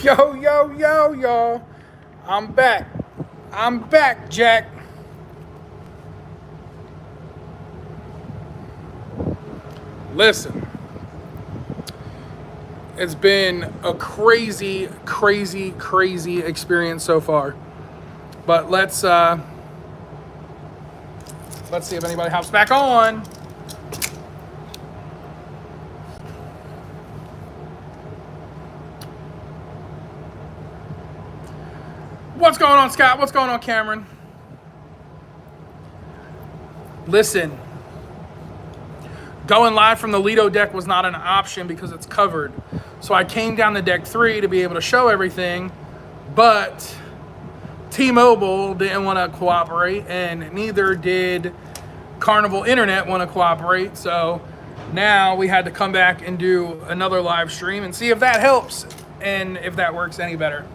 Yo, yo, yo, y'all. I'm back. I'm back, Jack. Listen, it's been a crazy, crazy, crazy experience so far. But let's see if anybody hops back on. What's going on, Scott? What's going on, Cameron? Listen, going live from the Lido deck was not an option because it's covered. So I came down to deck 3 to be able to show everything, but T-Mobile didn't want to cooperate, and neither did Carnival Internet want to cooperate. So now we had to come back and do another live stream and see if that helps and if that works any better.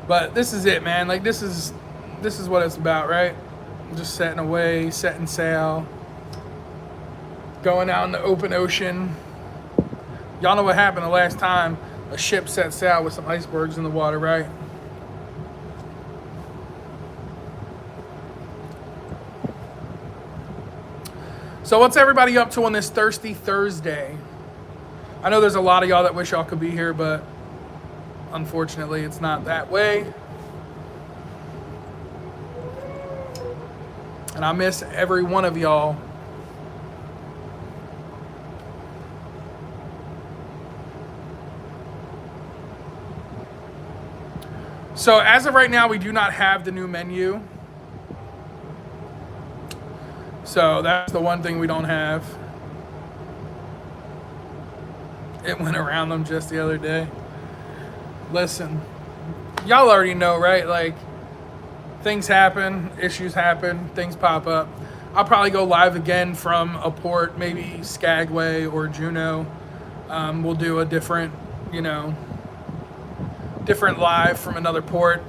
But this is it, man. Like, this is what it's about, right? Just setting away, setting sail, going out in the open ocean. Y'all know what happened the last time a ship set sail with some icebergs in the water, right? So what's everybody up to on this Thirsty Thursday? I know there's a lot of y'all that wish y'all could be here, but unfortunately, it's not that way. And I miss every one of y'all. So as of right now, we do not have the new menu. So that's the one thing we don't have. It went around them just the other day. Listen, y'all already know, right? Like, things happen, issues happen, things pop up. I'll probably go live again from a port, maybe Skagway or Juneau. We'll do a different live from another port.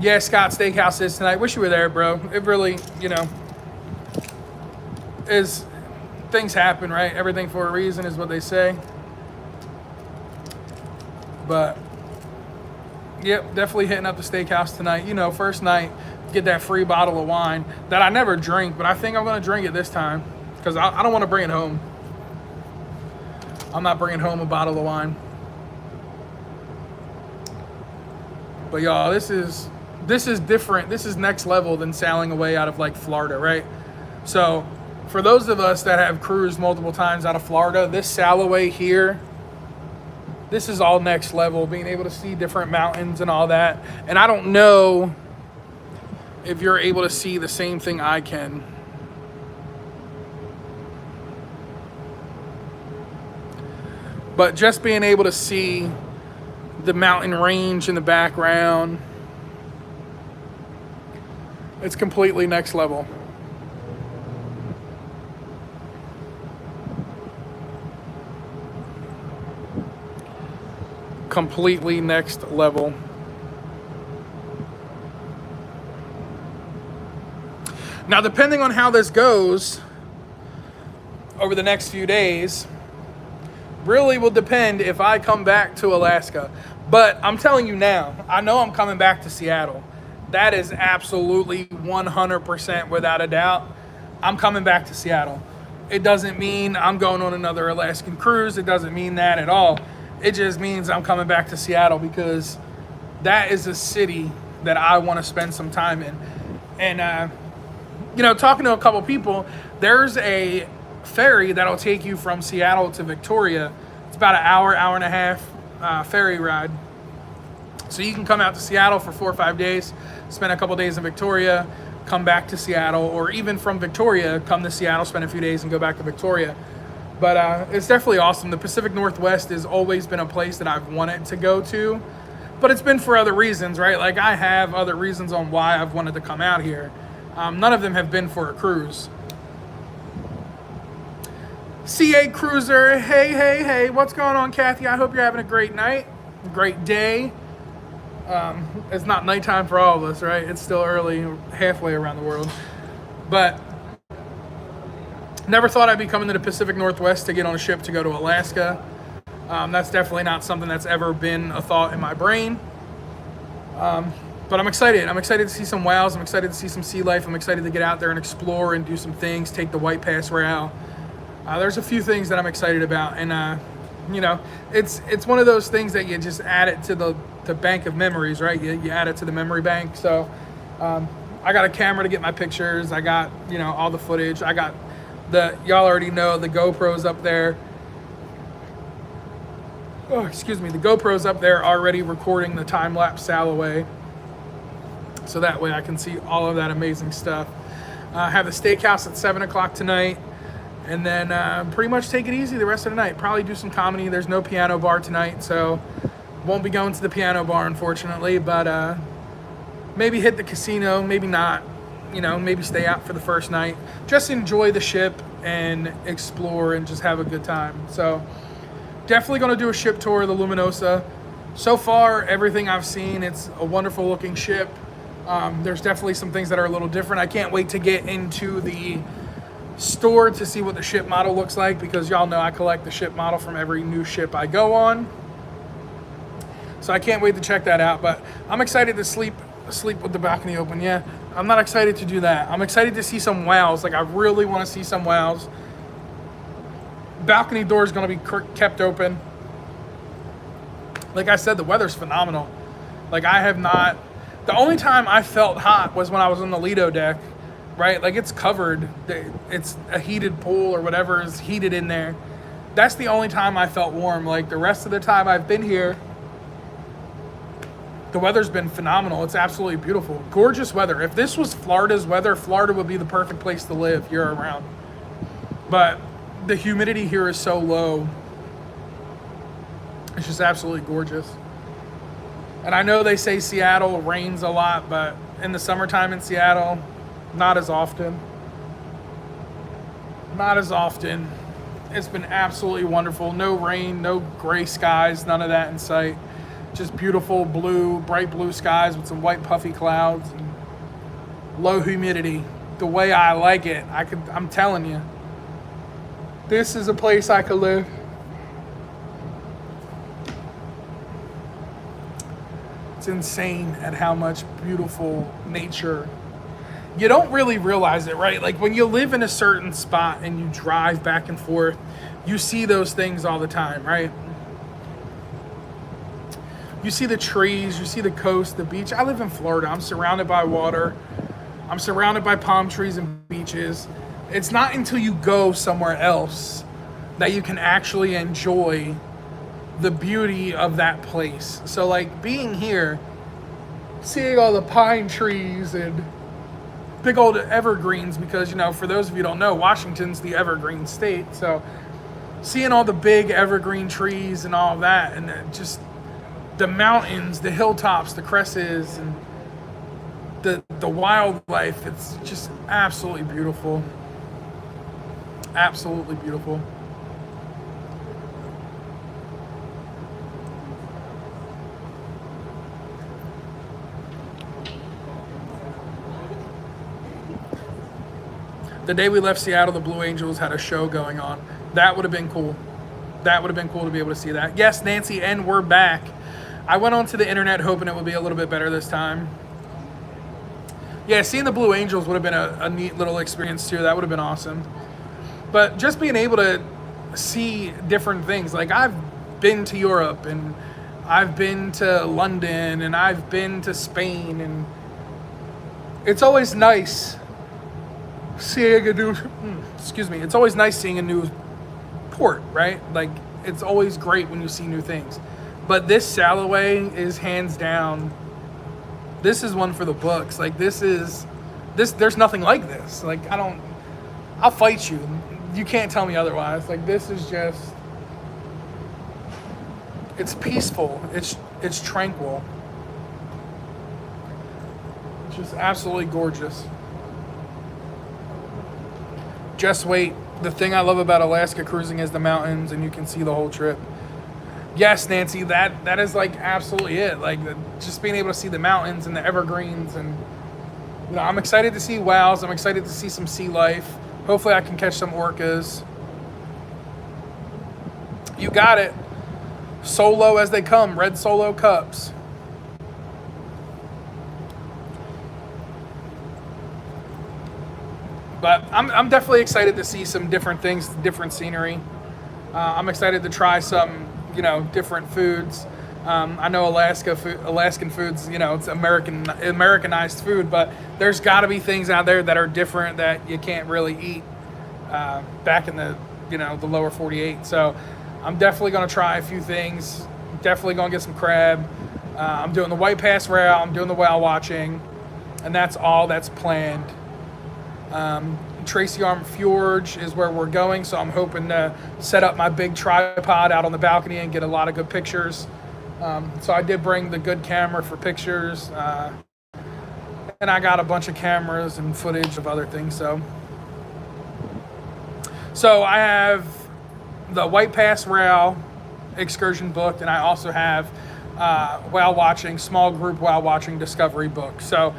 Yeah, Scott Steakhouse is tonight. Wish you were there, bro. It really, is, things happen, right? Everything for a reason is what they say. But yep, definitely hitting up the steakhouse tonight. First night, get that free bottle of wine that I never drink, but I think I'm going to drink it this time because I don't want to bring it home. I'm not bringing home a bottle of wine. But y'all, this is different. This is next level than sailing away out of like Florida, right? So for those of us that have cruised multiple times out of Florida, this sail away here, this is all next level, being able to see different mountains and all that. And I don't know if you're able to see the same thing I can. But just being able to see the mountain range in the background, it's completely next level. Completely next level. Now, depending on how this goes over the next few days, really will depend if I come back to Alaska. But I'm telling you now, I know I'm coming back to Seattle. That is absolutely 100% without a doubt. I'm coming back to Seattle. It doesn't mean I'm going on another Alaskan cruise. It doesn't mean that at all. It just means I'm coming back to Seattle because that is a city that I want to spend some time in. And, talking to a couple people, there's a ferry that'll take you from Seattle to Victoria. It's about an hour and a half ferry ride. So you can come out to Seattle for 4 or 5 days, spend a couple days in Victoria, come back to Seattle, or even from Victoria, come to Seattle, spend a few days and go back to Victoria. But it's definitely awesome. The Pacific Northwest has always been a place that I've wanted to go to, but it's been for other reasons, right? Like, I have other reasons on why I've wanted to come out here. None of them have been for a cruise. CA Cruiser, hey, what's going on, Kathy? I hope you're having a great night, a great day. It's not nighttime for all of us, right? It's still early, halfway around the world. But Never thought I'd be coming to the Pacific Northwest to get on a ship to go to Alaska. That's definitely not something that's ever been a thought in my brain. But I'm excited. I'm excited to see some whales. I'm excited to see some sea life. I'm excited to get out there and explore and do some things, take the White Pass route. There's a few things that I'm excited about. And, you know, it's one of those things that you just add it to the bank of memories, right? You add it to the memory bank. So I got a camera to get my pictures. I got, you know, all the footage. I got y'all already know the GoPros up there. Oh, excuse me. The GoPro's up there already recording the time-lapse sail away. So that way I can see all of that amazing stuff. Have the steakhouse at 7 o'clock tonight. And then pretty much take it easy the rest of the night. Probably do some comedy. There's no piano bar tonight, so won't be going to the piano bar, unfortunately. But maybe hit the casino, maybe not. You know, maybe stay out for the first night. Just enjoy the ship and explore and just have a good time. So definitely going to do a ship tour of the Luminosa. So far, everything I've seen, it's a wonderful looking ship. There's definitely some things that are a little different. I can't wait to get into the store to see what the ship model looks like, because y'all know I collect the ship model from every new ship I go on. So I can't wait to check that out. But I'm excited to sleep with the balcony open. Yeah, I'm not excited to do that. I'm excited to see some whales. Like, I really want to see some whales. Balcony door is going to be kept open. Like I said, the weather's phenomenal. Like, I have not... The only time I felt hot was when I was on the Lido deck, right? Like, it's covered. It's a heated pool or whatever is heated in there. That's the only time I felt warm. Like, the rest of the time I've been here, the weather's been phenomenal. It's absolutely beautiful. Gorgeous weather. If this was Florida's weather, Florida would be the perfect place to live year-round. But the humidity here is so low. It's just absolutely gorgeous. And I know they say Seattle rains a lot, but in the summertime in Seattle, not as often. Not as often. It's been absolutely wonderful. No rain, no gray skies, none of that in sight. Just beautiful blue, bright blue skies with some white puffy clouds and low humidity. The way I like it. I'm telling you. This is a place I could live. It's insane at how much beautiful nature. You don't really realize it, right? Like, when you live in a certain spot and you drive back and forth, you see those things all the time, right? You see the trees, you see the coast, the beach. I live in Florida. I'm surrounded by water. I'm surrounded by palm trees and beaches. It's not until you go somewhere else that you can actually enjoy the beauty of that place. So, like, being here, seeing all the pine trees and big old evergreens, because, you know, for those of you who don't know, Washington's the evergreen state. So seeing all the big evergreen trees and all of that, and just the mountains, the hilltops, the cresses, and the wildlife, it's just absolutely beautiful. Absolutely beautiful. The day we left Seattle, the Blue Angels had a show going on. That would have been cool. That would have been cool to be able to see that. Yes, Nancy, and we're back. I went onto the internet hoping it would be a little bit better this time. Yeah, seeing the Blue Angels would have been a neat little experience too. That would have been awesome. But just being able to see different things. Like, I've been to Europe, and I've been to London, and I've been to Spain, and it's always nice seeing a new, it's always nice seeing a new port, right? Like, it's always great when you see new things. But this Salaway is hands down, this is one for the books. Like, there's nothing like this. Like, I'll fight you. You can't tell me otherwise. Like, this is just, it's peaceful. It's tranquil. It's just absolutely gorgeous. Just wait. The thing I love about Alaska cruising is the mountains, and you can see the whole trip. Yes, Nancy, that is like absolutely it. Like, just being able to see the mountains and the evergreens, and, you know, I'm excited to see whales. I'm excited to see some sea life. Hopefully I can catch some orcas. You got it. Solo as they come. Red solo cups. But I'm definitely excited to see some different things, different scenery. I'm excited to try some, different foods. I know Alaskan foods, it's Americanized food, but there's got to be things out there that are different that you can't really eat back in the, the lower 48. So I'm definitely going to try a few things. Definitely going to get some crab. I'm doing the White Pass route. I'm doing the whale watching, and that's all that's planned. Tracy Arm Fjord is where we're going, so I'm hoping to set up my big tripod out on the balcony and get a lot of good pictures. So I did bring the good camera for pictures, and I got a bunch of cameras and footage of other things. So I have the White Pass Rail excursion booked, and I also have whale watching, small group whale watching discovery book. So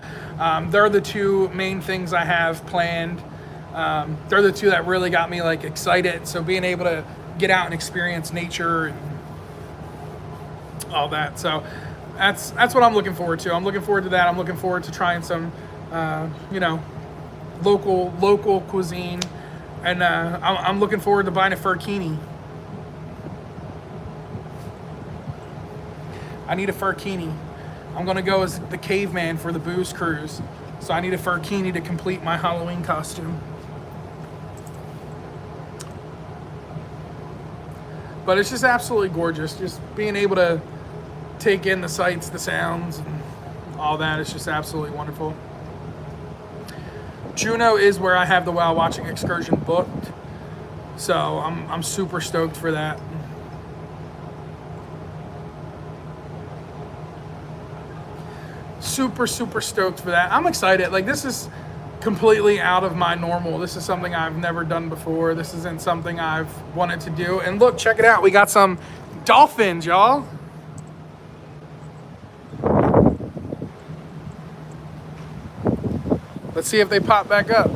they're the two main things I have planned. They're the two that really got me excited. So being able to get out and experience nature and all that. So that's what I'm looking forward to. I'm looking forward to that. I'm looking forward to trying some, local cuisine, and I'm looking forward to buying a furkini. I need a furkini. I'm going to go as the caveman for the booze cruise. So I need a furkini to complete my Halloween costume. But it's just absolutely gorgeous. Just being able to take in the sights, the sounds, and all that. It's just absolutely wonderful. Juneau is where I have the whale watching excursion booked. So I'm super stoked for that. Super stoked for that. I'm excited. This is completely out of my normal. This is something I've never done before. This isn't something I've wanted to do. And look, check it out. We got some dolphins, y'all. Let's see if they pop back up.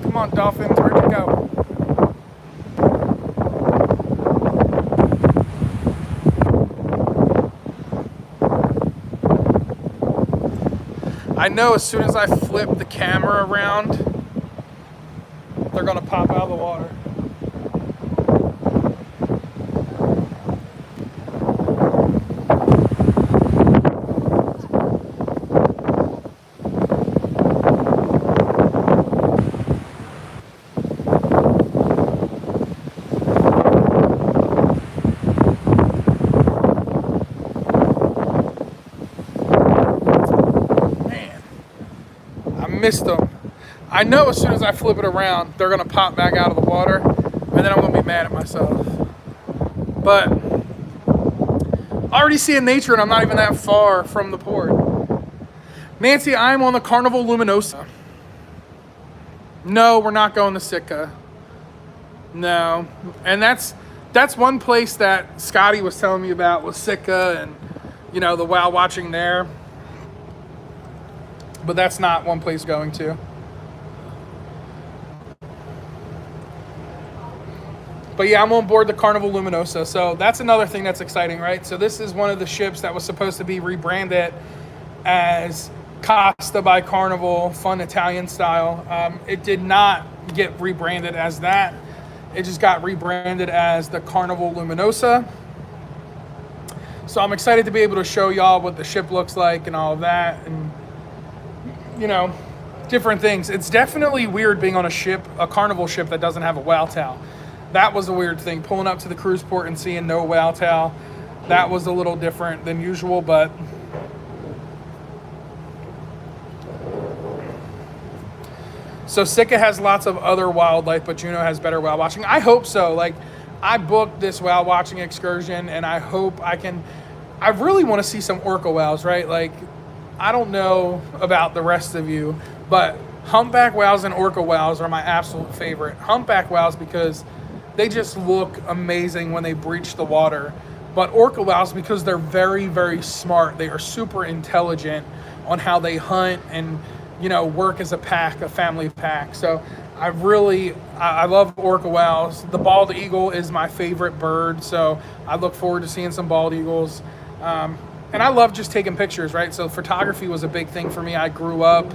Come on, dolphins, where'd you go? I know as soon as I flip the camera around, they're gonna pop out of the water. Missed them. I know as soon as I flip it around, they're gonna pop back out of the water, and then I'm gonna be mad at myself. But already seeing nature, and I'm not even that far from the port. Nancy, I'm on the Carnival Luminosa. No, we're not going to Sitka. No, and that's one place that Scotty was telling me about was Sitka, and the whale watching there. But that's not one place going to. But yeah, I'm on board the Carnival Luminosa. So that's another thing that's exciting, right? So this is one of the ships that was supposed to be rebranded as Costa by Carnival, fun Italian style. It did not get rebranded as that. It just got rebranded as the Carnival Luminosa. So I'm excited to be able to show y'all what the ship looks like and all of that. And different things. It's definitely weird being on a Carnival ship that doesn't have a whale tail. That was a weird thing. Pulling up to the cruise port and seeing no whale tail. That was a little different than usual, but so Sitka has lots of other wildlife, but Juneau has better whale watching. I hope so. I booked this whale watching excursion, and I hope I really want to see some orca whales, right? I don't know about the rest of you, but humpback whales and orca whales are my absolute favorite. Humpback whales because they just look amazing when they breach the water. But orca whales, because they're very, very smart, they are super intelligent on how they hunt and, you know, work as a pack, a family pack. So I love orca whales. The bald eagle is my favorite bird, so I look forward to seeing some bald eagles. And I love just taking pictures, right? So photography was a big thing for me. I grew up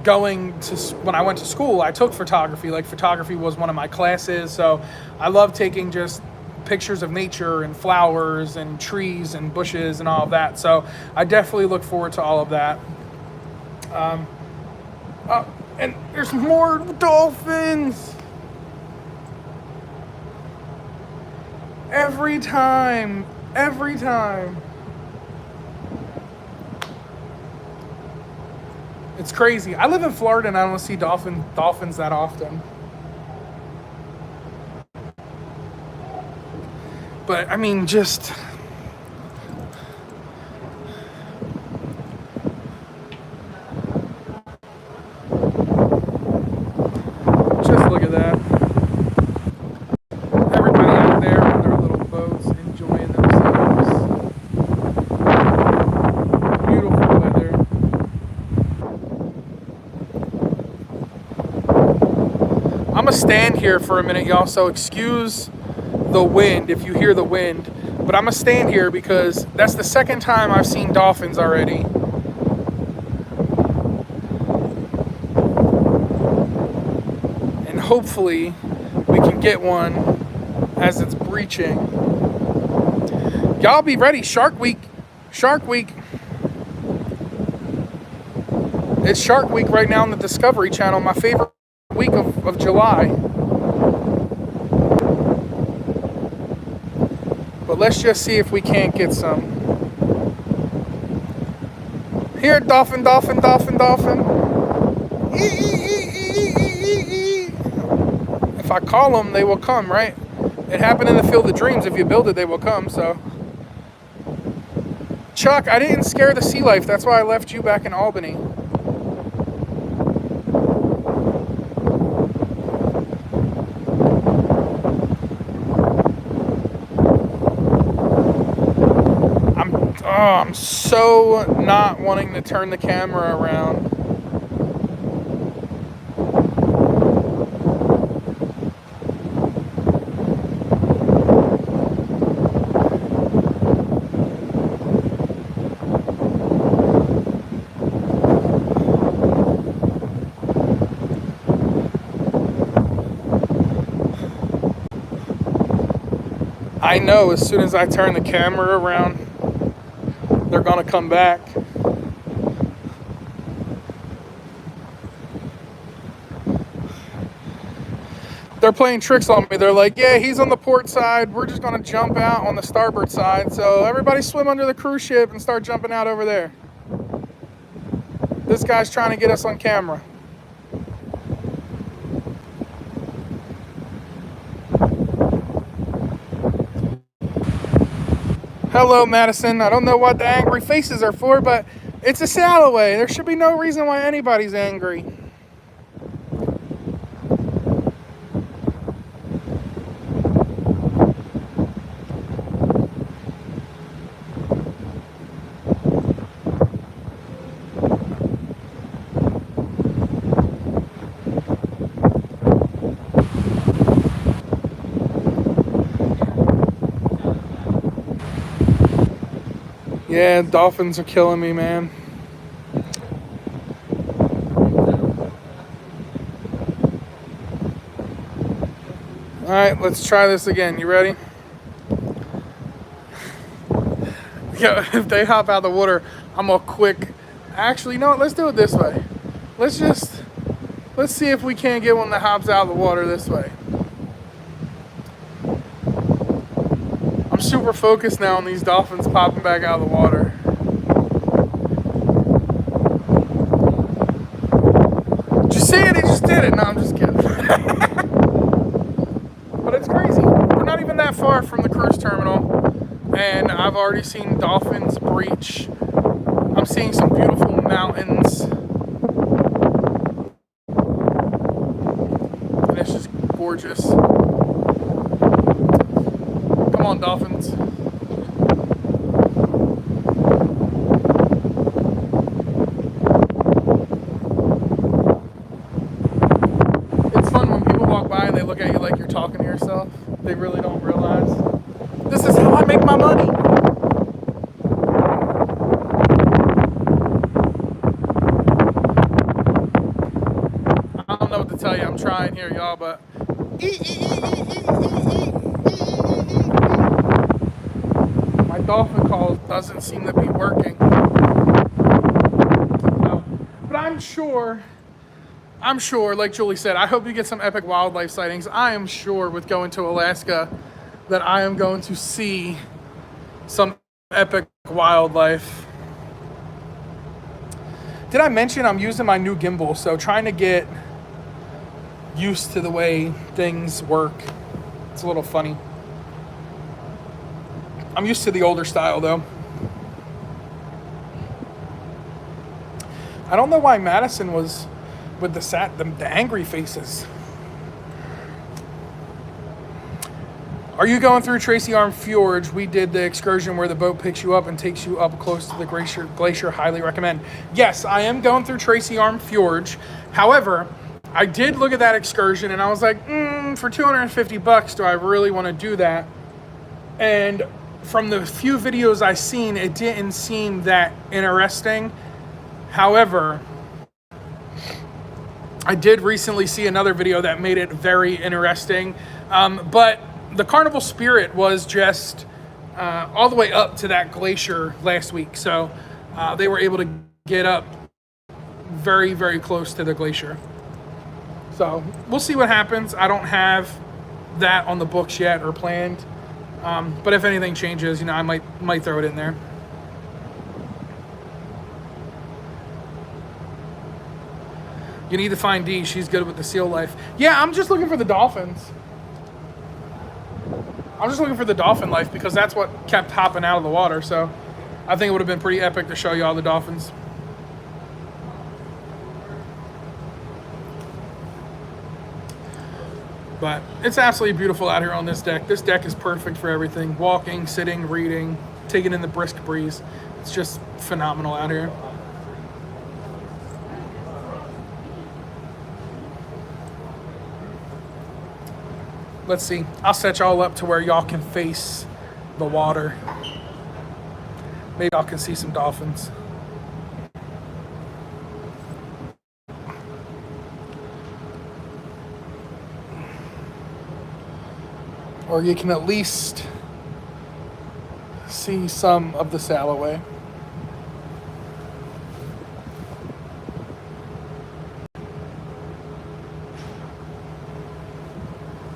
when I went to school, I took photography. Like, photography was one of my classes, so I love taking just pictures of nature and flowers and trees and bushes and all of that. So I definitely look forward to all of that. And there's more dolphins. Every time. It's crazy. I live in Florida and I don't see dolphins that often. But I mean, just look at that. Everybody out there on their little boats enjoying themselves. Beautiful weather. I'm gonna stand here for a minute, y'all, so excuse the wind if you hear the wind, but I'm gonna stand here because that's the second time I've seen dolphins already. And hopefully we can get one as it's breaching. Y'all be ready. Shark Week. It's Shark Week right now on the Discovery Channel, my favorite week of July. But let's just see if we can't get some. Here, dolphin. If I call them, they will come, right? It happened in the Field of Dreams. If you build it, they will come, so. Chuck, I didn't scare the sea life. That's why I left you back in Albany. I'm so not wanting to turn the camera around. I know as soon as I turn the camera around, they're gonna come back. They're playing tricks on me. They're like, yeah, he's on the port side. We're just gonna jump out on the starboard side. So everybody swim under the cruise ship and start jumping out over there. This guy's trying to get us on camera. Hello, Madison. I don't know what the angry faces are for, but it's a sail away. There should be no reason why anybody's angry. Yeah, dolphins are killing me, man. All right, let's try this again. You ready? Yeah, if they hop out of the water, I'm gonna quick. Actually, no, let's do it this way. Let's see if we can't get one that hops out of the water this way. I'm super focused now on these dolphins popping back out of the water. Did you see it? He just did it. No, I'm just kidding. But it's crazy. We're not even that far from the cruise terminal, and I've already seen dolphins breach. I'm seeing some beautiful mountains. And it's just gorgeous. Come on, dolphins. It's fun when people walk by and they look at you like you're talking to yourself. They really don't realize. This is how I make my money. I don't know what to tell you. I'm trying here, y'all, but my dolphin call doesn't seem to be working. But I'm sure, like Julie said, I hope you get some epic wildlife sightings. I am sure with going to Alaska that I am going to see some epic wildlife. Did I mention I'm using my new gimbal? So trying to get used to the way things work. It's a little funny. I'm used to the older style though. I don't know why Madison was with the angry faces. Are you going through Tracy Arm Fjord? We did the excursion where the boat picks you up and takes you up close to the glacier. Highly recommend. Yes, I am going through Tracy Arm Fjord. However, I did look at that excursion and I was like, for $250, do I really want to do that? And from the few videos I've seen, it didn't seem that interesting. However, I did recently see another video that made it very interesting. But the Carnival Spirit was just all the way up to that glacier last week. So they were able to get up very, very close to the glacier. So we'll see what happens. I don't have that on the books yet or planned. But if anything changes, I might throw it in there. You need to find Dee. She's good with the seal life. Yeah, I'm just looking for the dolphins. I'm just looking for the dolphin life because that's what kept hopping out of the water. So I think it would have been pretty epic to show you all the dolphins. But it's absolutely beautiful out here on this deck. This deck is perfect for everything. Walking, sitting, reading, taking in the brisk breeze. It's just phenomenal out here. Let's see. I'll set y'all up to where y'all can face the water. Maybe y'all can see some dolphins. Or you can at least see some of the Salloway.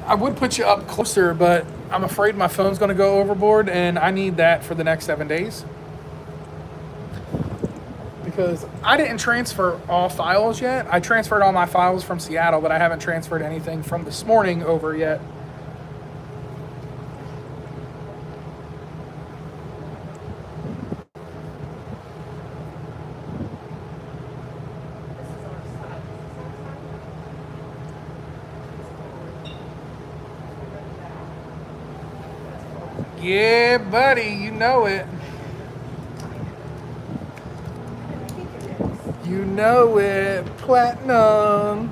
I would put you up closer, but I'm afraid my phone's going to go overboard, and I need that for the next 7 days. Because I didn't transfer all files yet. I transferred all my files from Seattle, but I haven't transferred anything from this morning over yet. Yeah, buddy, you know it. You know it. Platinum.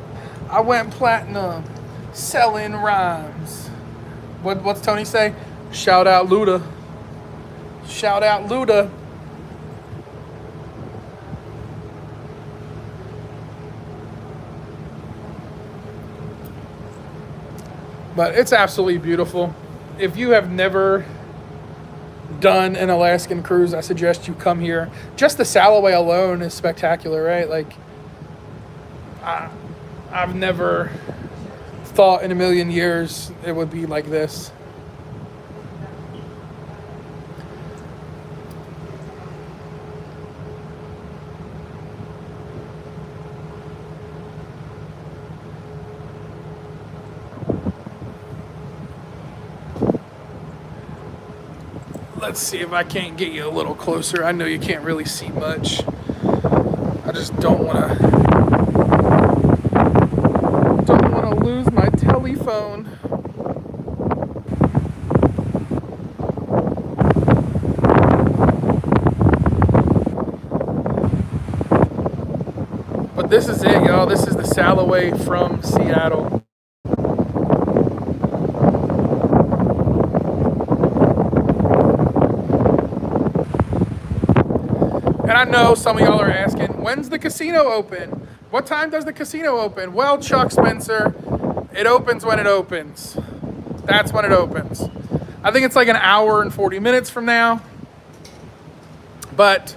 I went platinum. Selling rhymes. What's Tony say? Shout out Luda. Shout out Luda. But it's absolutely beautiful. If you have never done an Alaskan cruise, I suggest you come here. Just the Salloway alone is spectacular, right? Like, I've never thought in a million years it would be like this. Let's see if I can't get you a little closer. I know you can't really see much. I just don't want to lose my telephone. But this is it, y'all. This is the Salloway from Seattle. And I know some of y'all are asking, when's the casino open? What time does the casino open? Well, Chuck Spencer, it opens when it opens. That's when it opens. I think it's like an hour and 40 minutes from now. But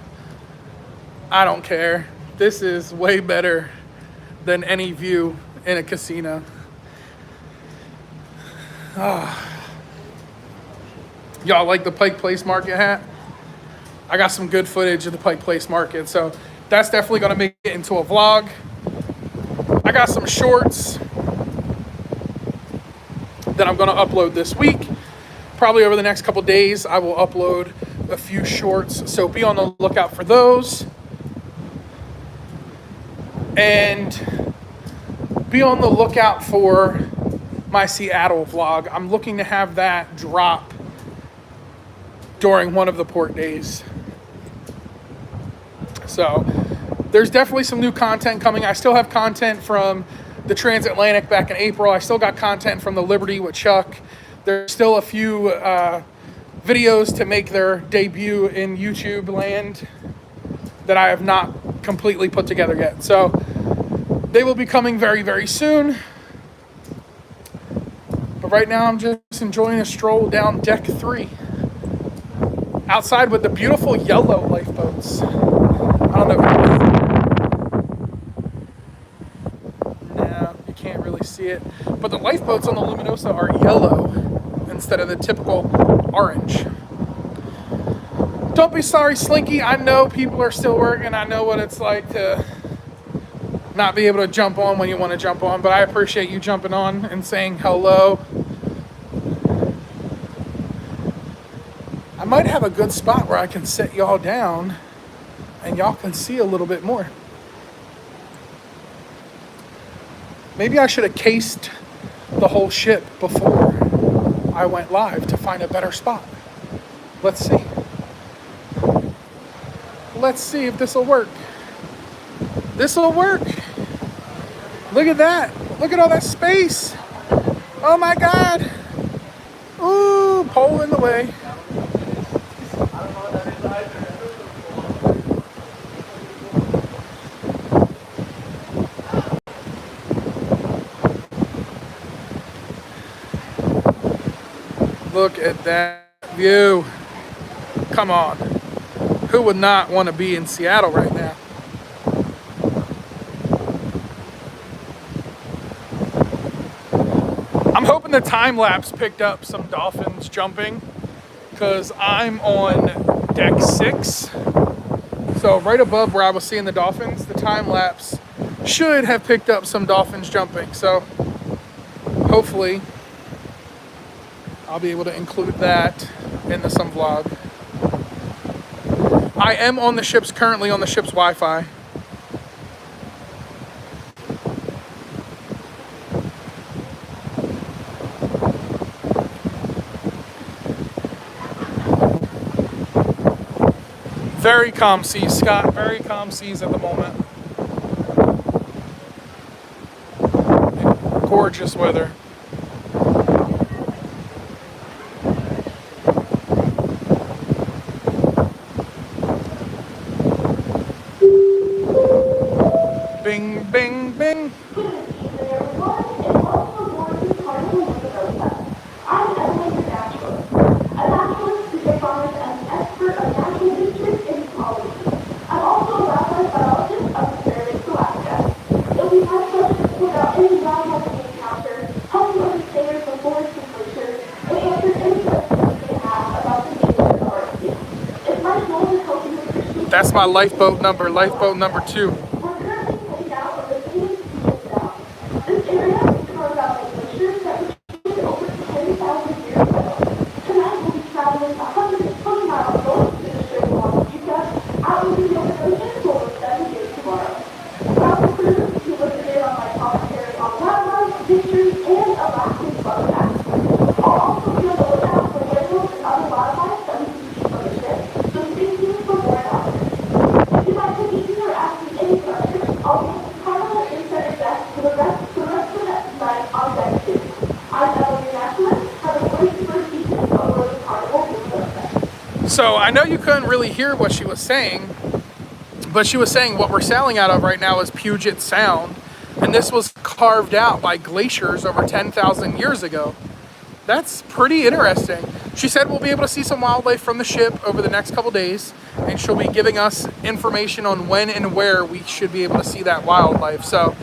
I don't care. This is way better than any view in a casino. Y'all like the Pike Place Market hat? I got some good footage of the Pike Place Market, so that's definitely gonna make it into a vlog. I got some shorts that I'm gonna upload this week. Probably over the next couple days, I will upload a few shorts, so be on the lookout for those. And be on the lookout for my Seattle vlog. I'm looking to have that drop during one of the port days. So there's definitely some new content coming. I still have content from the Transatlantic back in April. I still got content from the Liberty with Chuck. There's still a few videos to make their debut in YouTube land that I have not completely put together yet. So they will be coming very, very soon. But right now I'm just enjoying a stroll down deck 3. Outside with the beautiful yellow lifeboats. I don't know. No, you can't really see it. But the lifeboats on the Luminosa are yellow instead of the typical orange. Don't be sorry, Slinky. I know people are still working. I know what it's like to not be able to jump on when you want to jump on, but I appreciate you jumping on and saying hello. I might have a good spot where I can set y'all down and y'all can see a little bit more. Maybe I should have cased the whole ship before I went live to find a better spot. Let's see. Let's see if this will work. This will work. Look at that. Look at all that space. Oh my God. Ooh, pole in the way. Look at that view. Come on. Who would not want to be in Seattle right now? I'm hoping the time lapse picked up some dolphins jumping because I'm on deck 6. So right above where I was seeing the dolphins, the time lapse should have picked up some dolphins jumping. So hopefully I'll be able to include that in the some vlog. I am on the ship's, currently on the ship's Wi-Fi. Very calm seas, Scott. Very calm seas at the moment. Gorgeous weather. Bing, bing, bing. That's my lifeboat number 2. So I know you couldn't really hear what she was saying, but she was saying what we're sailing out of right now is Puget Sound, and this was carved out by glaciers over 10,000 years ago. That's pretty interesting. She said we'll be able to see some wildlife from the ship over the next couple days, and she'll be giving us information on when and where we should be able to see that wildlife. So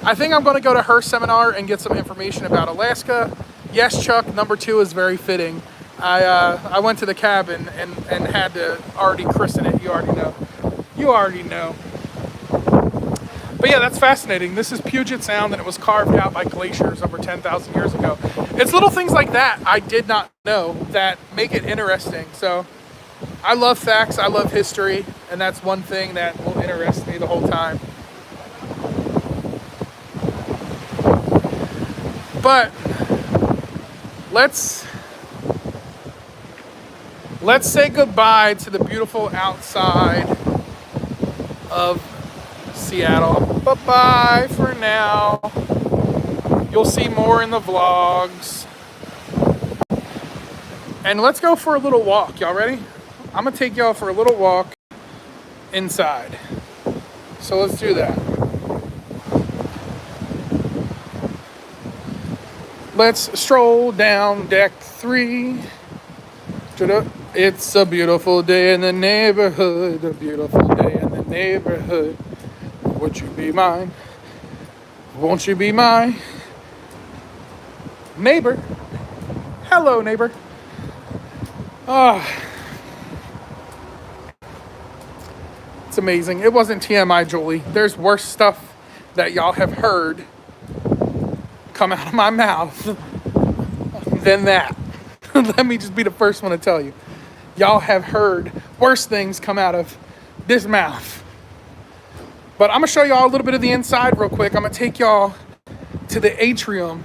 I think I'm going to go to her seminar and get some information about Alaska. Yes, Chuck, number 2 is very fitting. I went to the cabin and had to already christen it. You already know. You already know. But yeah, that's fascinating. This is Puget Sound, and it was carved out by glaciers over 10,000 years ago. It's little things like that I did not know that make it interesting. So I love facts, I love history, and that's one thing that will interest me the whole time. But let's say goodbye to the beautiful outside of Seattle. Bye-bye for now. You'll see more in the vlogs. And let's go for a little walk. Y'all ready? I'm gonna take y'all for a little walk inside. So let's do that. Let's stroll down deck 3. It's a beautiful day in the neighborhood. A beautiful day in the neighborhood. Would you be mine? Won't you be my neighbor? Hello, neighbor. It's amazing. It wasn't TMI, Julie. There's worse stuff that y'all have heard come out of my mouth than that. Let me just be the first one to tell you. Y'all have heard worse things come out of this mouth. But I'm going to show y'all a little bit of the inside real quick. I'm going to take y'all to the atrium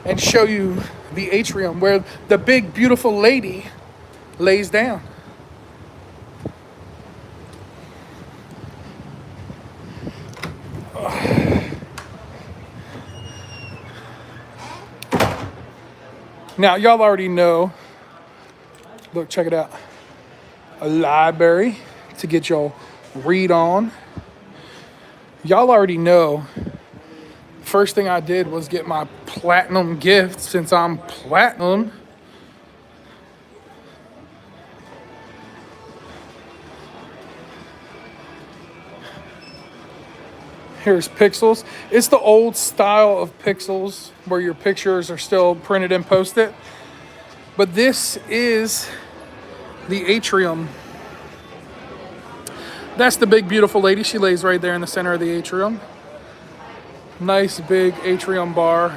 and show you the atrium where the big, beautiful lady lays down. Now, y'all already know, look, check it out. A library to get y'all read on. Y'all already know, first thing I did was get my platinum gift since I'm platinum. Here's Pixels. It's the old style of Pixels where your pictures are still printed and posted. But this is the atrium. That's the big, beautiful lady. She lays right there in the center of the atrium. Nice big atrium bar.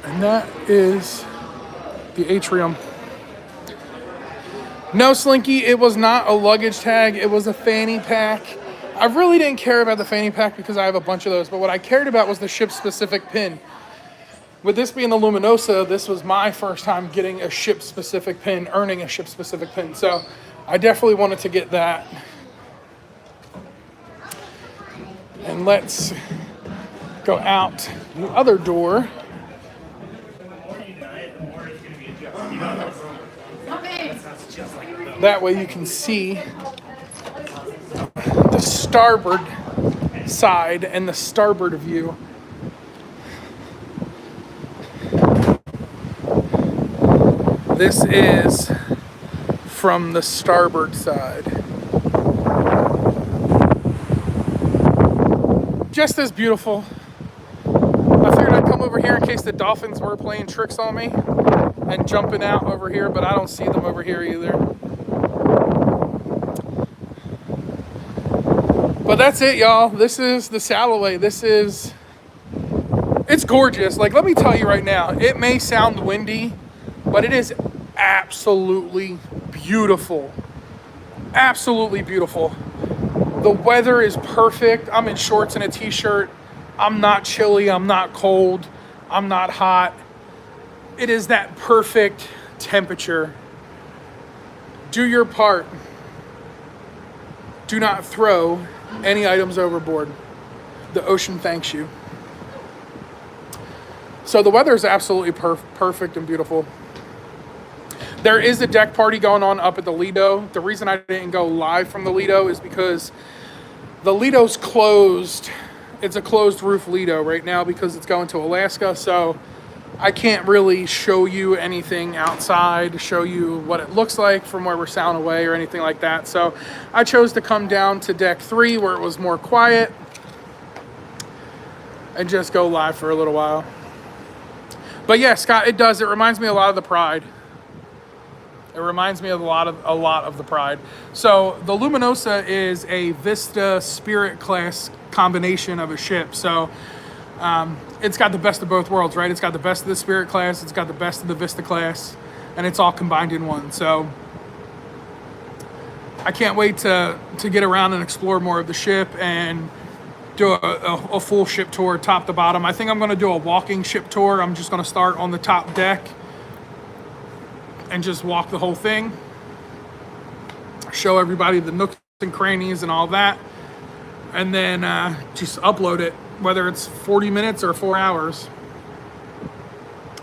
And that is the atrium. No, Slinky, it was not a luggage tag. It was a fanny pack. I really didn't care about the fanny pack because I have a bunch of those, but what I cared about was the ship-specific pin. With this being the Luminosa, this was my first time getting a ship-specific pin, earning a ship-specific pin. So I definitely wanted to get that. And let's go out the other door. That way you can see the starboard side and the starboard view. This is from the starboard side. Just as beautiful. I figured I'd come over here in case the dolphins were playing tricks on me and jumping out over here, but I don't see them over here either. But that's it, y'all. This is the Salloway. It's gorgeous. Like, let me tell you right now, it may sound windy, but it is absolutely beautiful. Absolutely beautiful. The weather is perfect. I'm in shorts and a t-shirt. I'm not chilly. I'm not cold. I'm not hot. It is that perfect temperature. Do your part. Do not throw any items overboard. The ocean thanks you. So the weather is absolutely perfect and beautiful. There is a deck party going on up at the Lido. The reason I didn't go live from the Lido is because the Lido's closed. It's a closed roof Lido right now because it's going to Alaska. So I can't really show you anything outside, show you what it looks like from where we're sound away or anything like that. So I chose to come down to deck 3 where it was more quiet and just go live for a little while. But yeah, Scott, it does. It reminds me a lot of the Pride. It reminds me of a lot of the Pride. So the Luminosa is a Vista Spirit class combination of a ship. So it's got the best of both worlds, right? It's got the best of the Spirit class, it's got the best of the Vista class, and it's all combined in one. So I can't wait to get around and explore more of the ship and do a full ship tour top to bottom. I think I'm going to do a walking ship tour. I'm just going to start on the top deck and just walk the whole thing, show everybody the nooks and crannies and all that, and then just upload it, whether it's 40 minutes or 4 hours.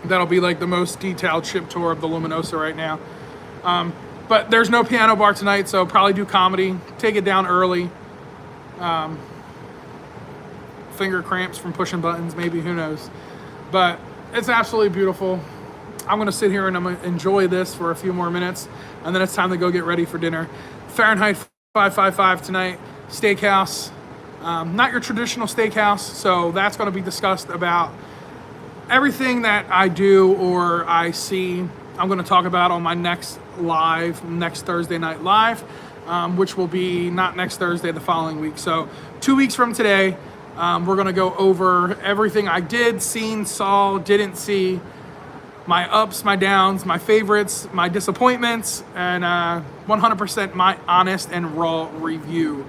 That'll be like the most detailed ship tour of the Luminosa right now. But there's no piano bar tonight, so probably do comedy, take it down early. Finger cramps from pushing buttons, maybe, who knows. But it's absolutely beautiful. I'm going to sit here and I'm going to enjoy this for a few more minutes, and then it's time to go get ready for dinner. Fahrenheit 555 tonight, steakhouse. Not your traditional steakhouse, so that's going to be discussed about everything that I do or I see. I'm going to talk about on my next Thursday night live, which will be not next Thursday, the following week. So 2 weeks from today, we're going to go over everything I did, seen, saw, didn't see, my ups, my downs, my favorites, my disappointments, and 100% my honest and raw review.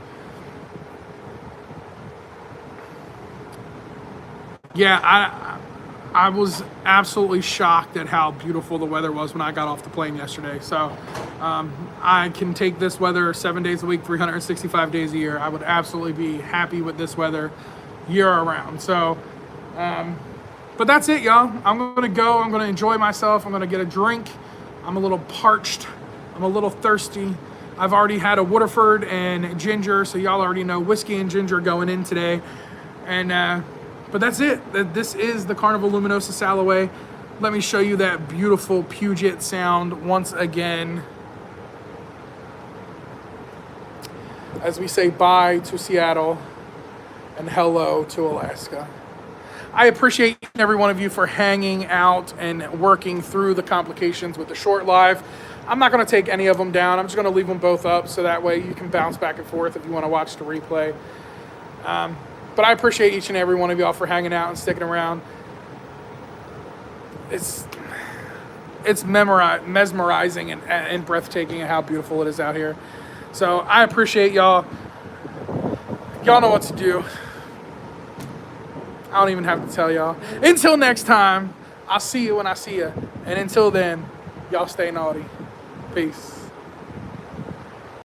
Yeah, I was absolutely shocked at how beautiful the weather was when I got off the plane yesterday. So I can take this weather 7 days a week, 365 days a year. I would absolutely be happy with this weather year around. So, but that's it, y'all. I'm going to go. I'm going to enjoy myself. I'm going to get a drink. I'm a little parched. I'm a little thirsty. I've already had a Waterford and ginger, so y'all already know whiskey and ginger going in today. And but that's it. This is the Carnival Luminosa Salloway. Let me show you that beautiful Puget Sound once again, as we say bye to Seattle and hello to Alaska. I appreciate every one of you for hanging out and working through the complications with the short live. I'm not going to take any of them down. I'm just going to leave them both up so that way you can bounce back and forth if you want to watch the replay. But I appreciate each and every one of y'all for hanging out and sticking around. It's mesmerizing and breathtaking and how beautiful it is out here. So I appreciate y'all. Y'all know what to do. I don't even have to tell y'all. Until next time, I'll see you when I see you. And until then, y'all stay naughty. Peace.